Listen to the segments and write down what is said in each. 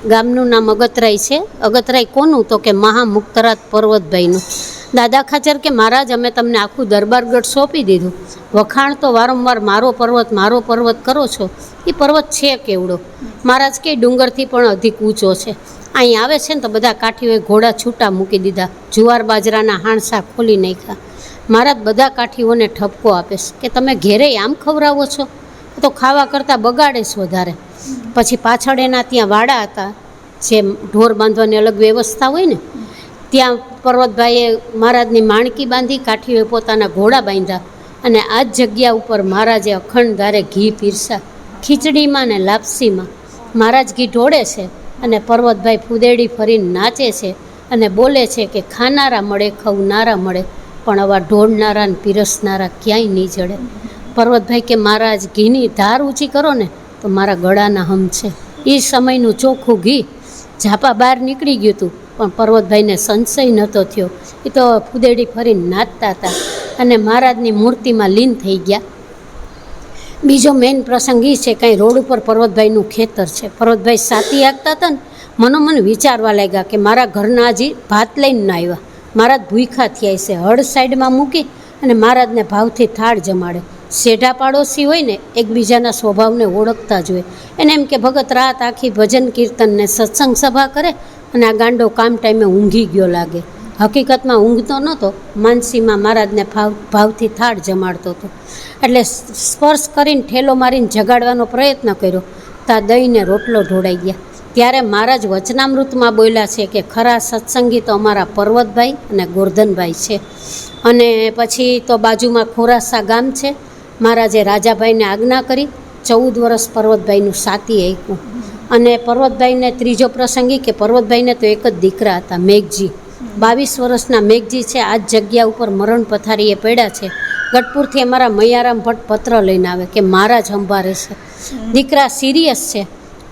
ગામનું નામ અગતરાઈ છે. અગતરાઈ કોનું? તો કે મહામુક્તરાજ પર્વતભાઈનું. દાદા ખાચર કે મહારાજ અમે તમને આખું દરબારગઢ સોંપી દીધું, વખાણ તો વારંવાર મારો પર્વત કરો છો. એ પર્વત છે કેવડો? મહારાજ કે ડુંગરથી પણ અધિક ઊંચો છે. અહીં આવે છે ને તો બધા કાઠીઓએ ઘોડા છૂટા મૂકી દીધા, જુવાર બાજરાના હાણસા ખોલી નાખ્યા. મહારાજ બધા કાઠીઓને ઠપકો આપે છે કે તમે ઘેરે આમ ખવડાવો છો, તો ખાવા કરતાં બગાડે છે વધારે. પછી પાછળ એના ત્યાં વાડા હતા, જે ઢોર બાંધવાની અલગ વ્યવસ્થા હોય ને, ત્યાં પર્વતભાઈએ મહારાજની માણકી બાંધી, કાઠીઓએ પોતાના ઘોડા બાંધ્યા અને આ જ જગ્યા ઉપર મહારાજે અખંડ ધારે ઘી પીરસા, ખીચડીમાં ને લાપસીમાં. મહારાજ ઘી ઢોળે છે અને પર્વતભાઈ ફૂદેડી ફરીને નાચે છે અને બોલે છે કે ખાનારા મળે ખવનારા મળે, પણ આવા ઢોળનારા ને પીરસનારા ક્યાંય નહીં જડે. પર્વતભાઈ કે મહારાજ ઘીની ધાર ઊંચી કરો ને તો મારા ગળાના હમ છે. એ સમયનું ચોખ્ખું ઘી ઝાપા બહાર નીકળી ગયું હતું, પણ પર્વતભાઈને સંશય નહોતો થયો. એ તો ફૂદેડી ફરીને નાચતા હતા અને મહારાજની મૂર્તિમાં લીન થઈ ગયા. બીજો મેઇન પ્રસંગ એ છે, કાંઈ રોડ ઉપર પર્વતભાઈનું ખેતર છે. પર્વતભાઈ સાતી આગતા હતા ને, મનોમન વિચારવા લાગ્યા કે મારા ઘરના હજી ભાત લઈને ના આવ્યા, મહારાજ ભૂખ્યા થયા છે. હળ સાઈડમાં મૂકી અને મહારાજને ભાવથી થાળ જમાડે. શેઢા પાડોશી હોય ને, એકબીજાના સ્વભાવને ઓળખતા જ હોય. એને એમ કે ભગત રાત આખી ભજન કીર્તન ને સત્સંગ સભા કરે અને આ ગાંડો કામ ટાઈમે ઊંઘી ગયો લાગે. હકીકતમાં ઊંઘતો નહોતો, માનસીમાં મહારાજને ભાવથી થાળ જમાડતો હતો. એટલે સ્પર્શ કરીને ઠેલો મારીને જગાડવાનો પ્રયત્ન કર્યો, ત્યાં દહીંને રોટલો ઢોળાઈ ગયા. ત્યારે મહારાજ વચનામૃતમાં બોલ્યા છે કે ખરા સત્સંગી તો અમારા પર્વતભાઈ અને ગોરધનભાઈ છે. અને પછી તો બાજુમાં ખોરાસા ગામ છે. મહારાજે રાજાભાઈને આજ્ઞા કરી, 14 વર્ષ પર્વતભાઈનું સાતી આપ્યું. અને પર્વતભાઈને ત્રીજો પ્રસંગી કે પર્વતભાઈને તો એક જ દીકરા હતા, મેઘજી. 22 વર્ષના મેઘજી છે આ જ જગ્યા ઉપર મરણ પથારીએ પડ્યા છે. ગઢપુરથી અમારા મૈયારામ ભટ્ટ પત્ર લઈને આવે કે મહારાજ સંભારે છે. દીકરા સિરિયસ છે,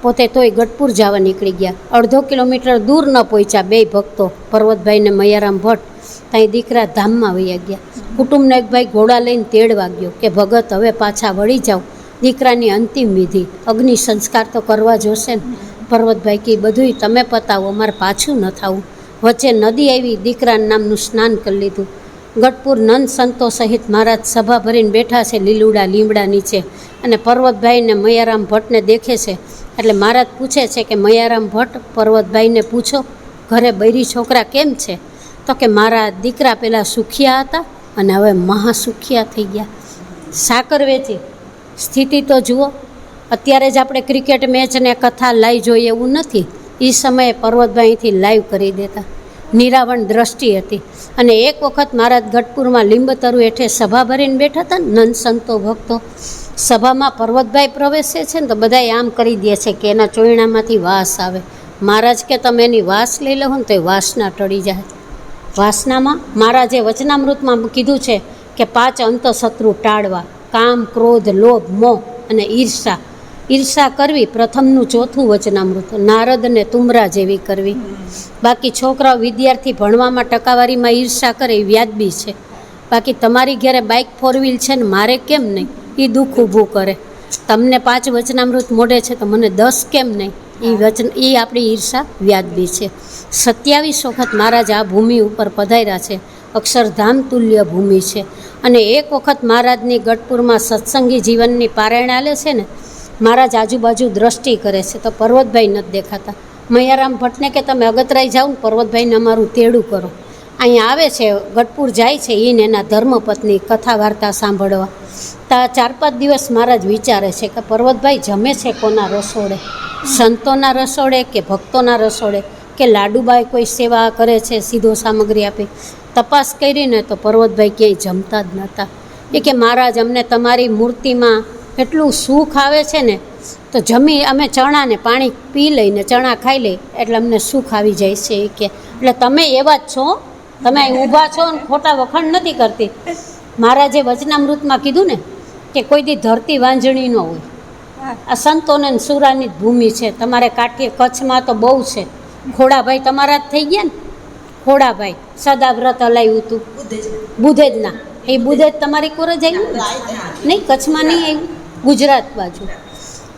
પોતે તોય ગઢપુર જવા નીકળી ગયા. 1.5 કિલોમીટર દૂર ન પહોંચ્યા બે ભક્તો, પર્વતભાઈ ને મૈયારામ ભટ્ટ. ત્યાં દીકરા ધામમાં વયા ગયા. કુટુંબનો એક ભાઈ ઘોડા લઈને તેડવા ગયો કે ભગત હવે પાછા વળી જાઓ, દીકરાની અંતિમ વિધિ, અગ્નિ સંસ્કાર તો કરવા જોશે ને. પર્વતભાઈ કે બધુંય તમે પતાવો, અમારે પાછું ન થવું. વચ્ચે નદી આવી, દીકરાના નામનું સ્નાન કરી લીધું. ગઢપુર નંદ સંતો સહિત મહારાજ સભા ભરીને બેઠા છે લીલુડા લીમડા નીચે. અને પર્વતભાઈ ને મૈયારામ ભટ્ટને દેખે છે. એટલે મહારાજ પૂછે છે કે મૈયારામ ભટ્ટ, પર્વતભાઈને પૂછો ઘરે બૈરી છોકરા કેમ છે? તો કે મારા દીકરા પહેલાં સુખિયા હતા અને હવે મહાસુખિયા થઈ ગયા. સાકર વેચી સ્થિતિ તો જુઓ. અત્યારે જ આપણે ક્રિકેટ મેચને કથા લાઈ જોઈએ એવું નથી. એ સમયે પર્વતભાઈથી લાઈવ કરી દેતા. નિરાવણ દ્રષ્ટિ હતી. અને એક વખત મહારાજ ગઢપુરમાં લીંબતરુ હેઠે સભા ભરીને બેઠા હતા ને, નંદ સંતો ભક્તો. સભામાં પર્વતભાઈ પ્રવેશે છે ને તો બધાય આમ કરી દે છે કે એના ચોયણામાંથી વાસ આવે. મહારાજ કે તમે એની વાસ લઈ લો ને તો એ વાસના ટળી જાય. વાસનામાં મહારાજે વચનામૃતમાં કીધું છે કે 5 અંતઃશત્રુ ટાળવા: કામ, ક્રોધ, લોભ, મોહ અને ઈર્ષા. ઈર્ષા કરવી પ્રથમનું 4થું વચનામૃત. નારદ ને તુમરા જેવી કરવી. બાકી છોકરાઓ વિદ્યાર્થી ભણવામાં ટકાવારીમાં ઈર્ષા કરે એ વ્યાજબી છે. બાકી તમારી ઘરે બાઇક 4 વ્હીલ છે ને મારે કેમ નહીં, એ દુઃખ ઊભું કરે. તમને 5 વચનામૃત મોઢે છે તો મને 10 કેમ નહીં, એ આપણી ઈર્ષા વ્યાજબી છે. 27 વખત મહારાજ આ ભૂમિ ઉપર પધાર્યા છે. અક્ષરધામ તુલ્ય ભૂમિ છે. અને એક વખત મહારાજની ગઢપુરમાં સત્સંગી જીવનની પારાયણ આલે છે ને, મહારાજ આજુબાજુ દ્રષ્ટિ કરે છે તો પર્વતભાઈ નથી દેખાતા. મૈયારામ ભટ્ટને કે તમે અગતરાઈ જાઓ ને પર્વતભાઈને અમારું તેડું કરો. અહીંયા આવે છે, ગઢપુર જાય છે એને એના ધર્મપત્ની કથા વાર્તા સાંભળવા. ત્યાં 4-5 દિવસ મહારાજ વિચારે છે કે પર્વતભાઈ જમે છે કોના રસોડે, સંતોના રસોડે કે ભક્તોના રસોડે, કે લાડુબાઈ કોઈ સેવા કરે છે સીધો સામગ્રી આપી. તપાસ કરીને તો પર્વતભાઈ ક્યાંય જમતા જ નહોતા. એ કે મહારાજ અમને તમારી મૂર્તિમાં એટલું સુખ આવે છે ને, તો જમી અમે ચણાને પાણી પી લઈને ચણા ખાઈ લઈ એટલે અમને સુખ આવી જાય છે. એ કે એટલે તમે એવા જ છો, તમે અહીં ઊભા છો ને ખોટા વખાણ નથી કરતી. મહારાજે વચનામૃતમાં કીધું ને કે કોઈ દી ધરતી વાંજણી ન હોય. આ સંતોને સુરાની ભૂમિ છે. તમારે કાઠીએ કચ્છમાં તો બહુ છે. ખોડાભાઈ તમારા જ થઈ ગયા ને. ખોડાભાઈ સદા વ્રત હલાવ્યું હતું બુધેજના. એ બુધેજ તમારી કોર જ આવ્યું નહીં, કચ્છમાં નહીં આવ્યું, ગુજરાત બાજુ.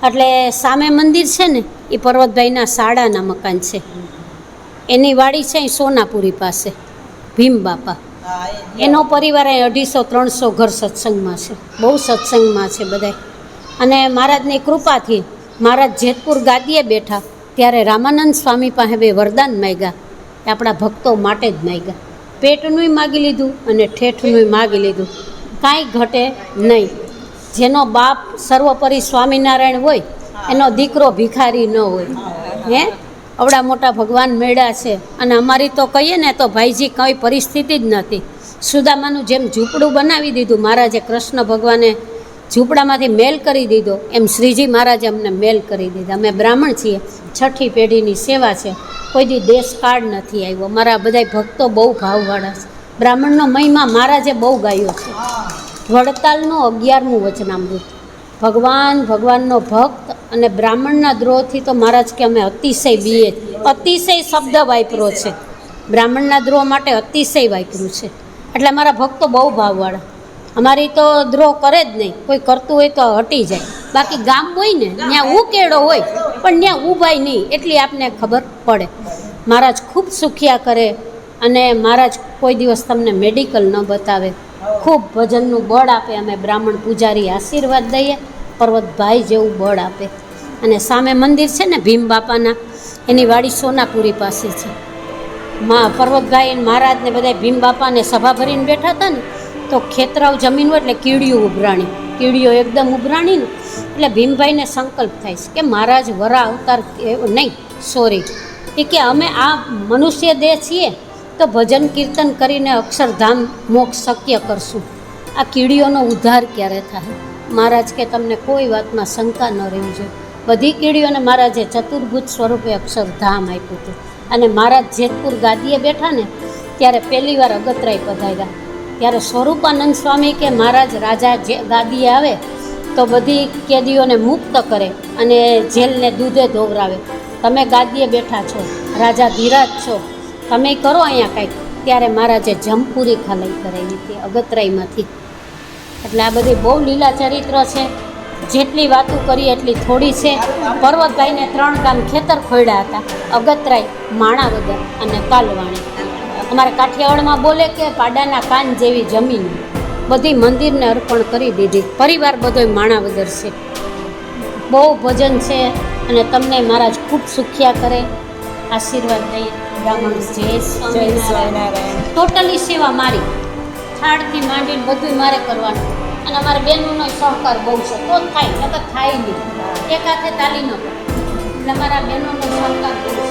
એટલે સામે મંદિર છે ને એ પર્વતભાઈના શાળાના મકાન છે. એની વાડી છે એ સોનાપુરી પાસે ભીમ બાપા. એનો પરિવાર અહીં 250-300 ઘર સત્સંગમાં છે. બહુ સત્સંગમાં છે બધાય. અને મહારાજની કૃપાથી મહારાજ જેતપુર ગાદીએ બેઠા ત્યારે રામાનંદ સ્વામી પાસે બે વરદાન માગ્યા. આપણા ભક્તો માટે જ માગ્યા. પેટનુંય માગી લીધું અને ઠેઠનુંય માગી લીધું. કાંઈ ઘટે નહીં. જેનો બાપ સર્વોપરી સ્વામિનારાયણ હોય એનો દીકરો ભિખારી ન હોય. હે અવડા મોટા ભગવાન મેળા છે. અને અમારી તો કહીએ ને તો ભાઈજી કંઈ પરિસ્થિતિ જ નથી. સુદામાનું જેમ ઝૂંપડું બનાવી દીધું મહારાજે, કૃષ્ણ ભગવાને ઝૂંપડામાંથી મેલ કરી દીધો, એમ શ્રીજી મહારાજે અમને મેલ કરી દીધા. અમે બ્રાહ્મણ છીએ, 6ઠી પેઢીની સેવા છે. કોઈ દી દેશકાળ નથી આવ્યો. મારા બધા ભક્તો બહુ ભાવવાળા છે. બ્રાહ્મણનો મહિમા મહારાજે બહુ ગાયો છે. વડતાલનું 11મું વચનામૃત. ભગવાનનો ભક્ત અને બ્રાહ્મણના દ્રોહથી તો મહારાજ કે અમે અતિશય બીએ. અતિશય શબ્દ વાપરો છે. બ્રાહ્મણના દ્રોહ માટે અતિશય વાપર્યું છે. એટલે મારા ભક્તો બહુ ભાવવાળા. અમારી તો દ્રોહ કરે જ નહીં. કોઈ કરતું હોય તો હટી જાય. બાકી ગામ હોય ને ત્યાં ઉકેડો હોય પણ ત્યાં ઊભાય નહીં, એટલી આપને ખબર પડે. મહારાજ ખૂબ સુખિયા કરે. અને મહારાજ કોઈ દિવસ તમને મેડિકલ ન બતાવે. ખૂબ ભજનનું બળ આપે. અમે બ્રાહ્મણ પૂજારી આશીર્વાદ દઈએ. પર્વતભાઈ જેવું બળ આપે. અને સામે મંદિર છે ને ભીમ બાપાના, એની વાડી સોનાપુરી પાસે છે. પર્વતભાઈ મહારાજને બધા ભીમ બાપાને સભા ભરીને બેઠા હતા ને, તો ખેતરાવ જમીન હોય એટલે કીડીઓ ઉભરાણી. કીડીઓ એકદમ ઉભરાણી ને એટલે ભીમભાઈને સંકલ્પ થાય છે કે મહારાજ વરા અવતાર નહીં, સોરી, એ કે અમે આ મનુષ્ય દેહ છીએ તો ભજન કીર્તન કરીને અક્ષરધામ મોક્ષ શક્ય કરશું. આ કીડીઓનો ઉદ્ધાર ક્યારે થાય? મહારાજ કે તમને કોઈ વાતમાં શંકા ન રહેવી જોઈએ. બધી કીડીઓને મહારાજે ચતુર્ભુજ સ્વરૂપે અક્ષરધામ આપ્યું હતું. અને મહારાજ જેતપુર ગાદીએ બેઠા ને ત્યારે પહેલી વાર અગતરાય પધાર્યા. ત્યારે સ્વરૂપાનંદ સ્વામી કે મહારાજ રાજા જે ગાદીએ આવે તો બધી કેદીઓને મુક્ત કરે અને જેલને દૂધે ધોવરાવે. તમે ગાદીએ બેઠા છો, રાજા ધીરાજ છો, તમે કરો અહીંયા કંઈક. ત્યારે મહારાજે જમપુરી ખાલી કરાવી હતી અગતરાયમાંથી. એટલે આ બધી બહુ લીલા ચરિત્ર છે. જેટલી વાતો કરીએ એટલી થોડી છે. પર્વતભાઈને 3 ગામ ખેતર ખોડ્યા હતા, અગતરાય, માણાવદર અને કાલવાણી. અમારા કાઠિયાવાડમાં બોલે કે પાડાના કાન જેવી જમીન બધી મંદિરને અર્પણ કરી દીધી. પરિવાર બધોય માણાવદર છે. બહુ ભજન છે. અને તમને મહારાજ ખૂબ સુખિયા કરે. આશીર્વાદ દઈએ. બ્રાહ્મણ જય સ્વામિનારાયણ. ટોટલી સેવા મારી, થાળથી માંડીને બધું મારે કરવાનું. અને અમારા બહેનોનો સહકાર બહુ છે તો જ થાય, નકર થાય નહીં. એક હાથે તાલી ન પડે. એટલે મારા બહેનોનો સહકાર બહુ છે.